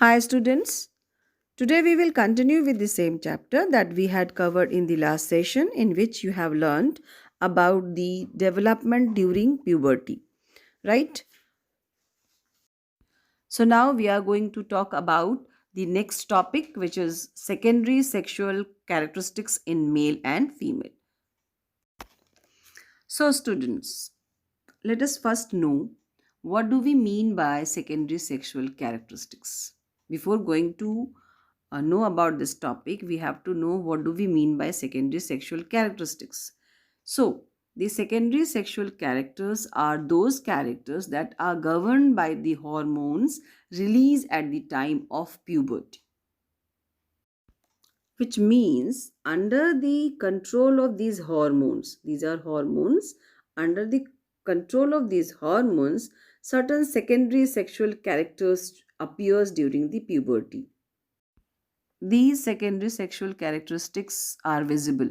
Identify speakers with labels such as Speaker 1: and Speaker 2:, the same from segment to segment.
Speaker 1: Hi, students. Today we will continue with the same chapter that we had covered in the last session, in which you have learned about the development during puberty, right? So, now we are going to talk about the next topic, which is secondary sexual characteristics in male and female. So, students, let us first know what do we mean by secondary sexual characteristics. Before going to know about this topic, we have to know what do we mean by secondary sexual characteristics. So, the secondary sexual characters are those characters that are governed by the hormones released at the time of puberty, which means under the control of these are hormones, under the control of these hormones, certain secondary sexual characters appears during the puberty. These secondary sexual characteristics are visible.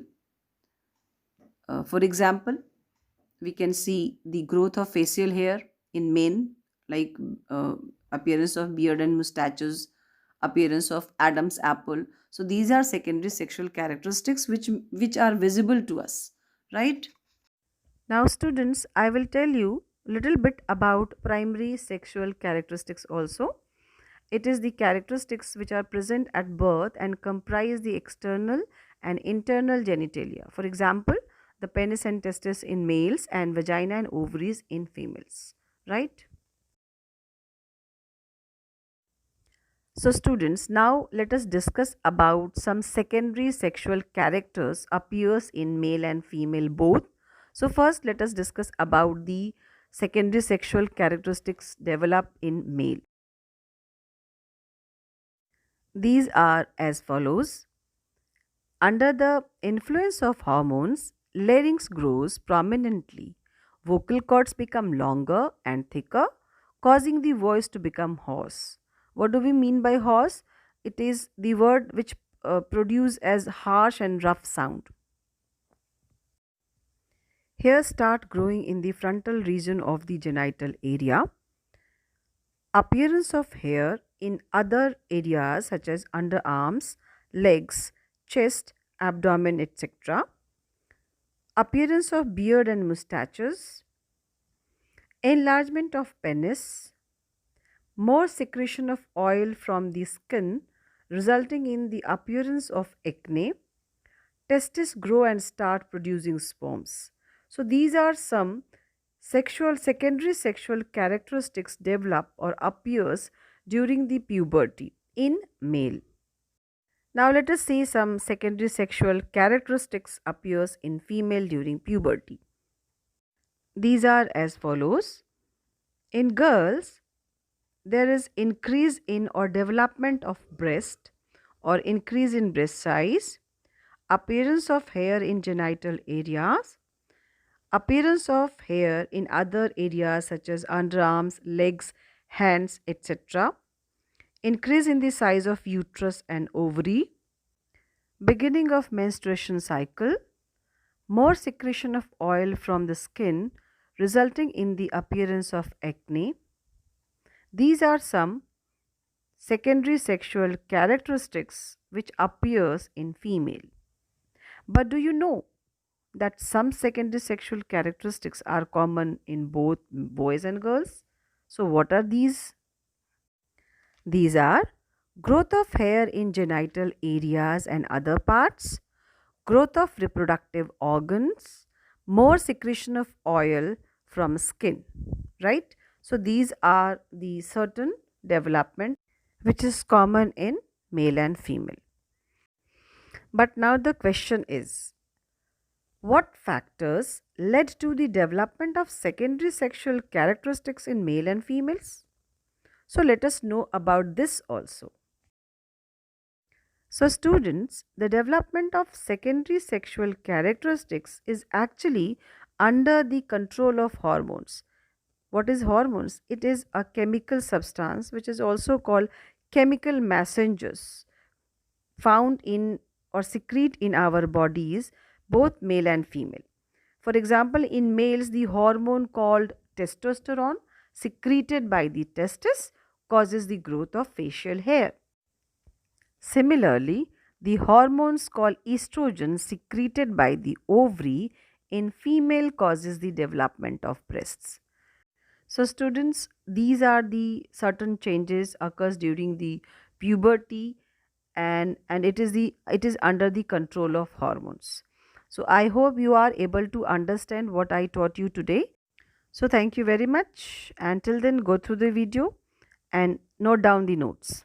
Speaker 1: For example, we can see the growth of facial hair in men, like uh, appearance of beard and mustaches, appearance of Adam's apple. So these are secondary sexual characteristics which are visible to us, right? Now, students, I will tell you a little bit about primary sexual characteristics also. It is the characteristics which are present at birth and comprise the external and internal genitalia. For example, the penis and testis in males and vagina and ovaries in females. Right? So, students, now let us discuss about some secondary sexual characters appears in male and female both. So, first let us discuss about the secondary sexual characteristics developed in male. These are as follows. Under the influence of hormones, larynx grows prominently. Vocal cords become longer and thicker, causing the voice to become hoarse. What do we mean by hoarse? It is the word which produce as harsh and rough sound. Hairs start growing in the frontal region of the genital area. Appearance of hair in other areas such as underarms, legs, chest, abdomen, etc. Appearance of beard and mustaches, enlargement of penis, more secretion of oil from the skin resulting in the appearance of acne, testes grow and start producing sperms. So these are some secondary sexual characteristics develop or appears during the puberty in male. Now let us see some secondary sexual characteristics appears in female during puberty. These are as follows. In girls, there is increase in or development of breast or increase in breast size, appearance of hair in genital areas, appearance of hair in other areas such as underarms, legs, hands, etc., increase in the size of uterus and ovary, beginning of menstruation cycle, more secretion of oil from the skin resulting in the appearance of acne. These are some secondary sexual characteristics which appears in female. But do you know that some secondary sexual characteristics are common in both boys and girls? So what are these? These are growth of hair in genital areas and other parts, growth of reproductive organs, more secretion of oil from skin, right? So these are the certain development which is common in male and female. But now the question is, what factors led to the development of secondary sexual characteristics in male and females? So let us know about this also. So, students, the development of secondary sexual characteristics is actually under the control of hormones. What is hormones? It is a chemical substance which is also called chemical messengers found in or secrete in our bodies, both male and female. For example, in males, the hormone called testosterone secreted by the testis causes the growth of facial hair. Similarly, the hormones called estrogen secreted by the ovary in female causes the development of breasts. So students, these are the certain changes occurs during the puberty, and it is under the control of hormones. So I hope you are able to understand what I taught you today. So thank you very much. Until then, go through the video and note down the notes.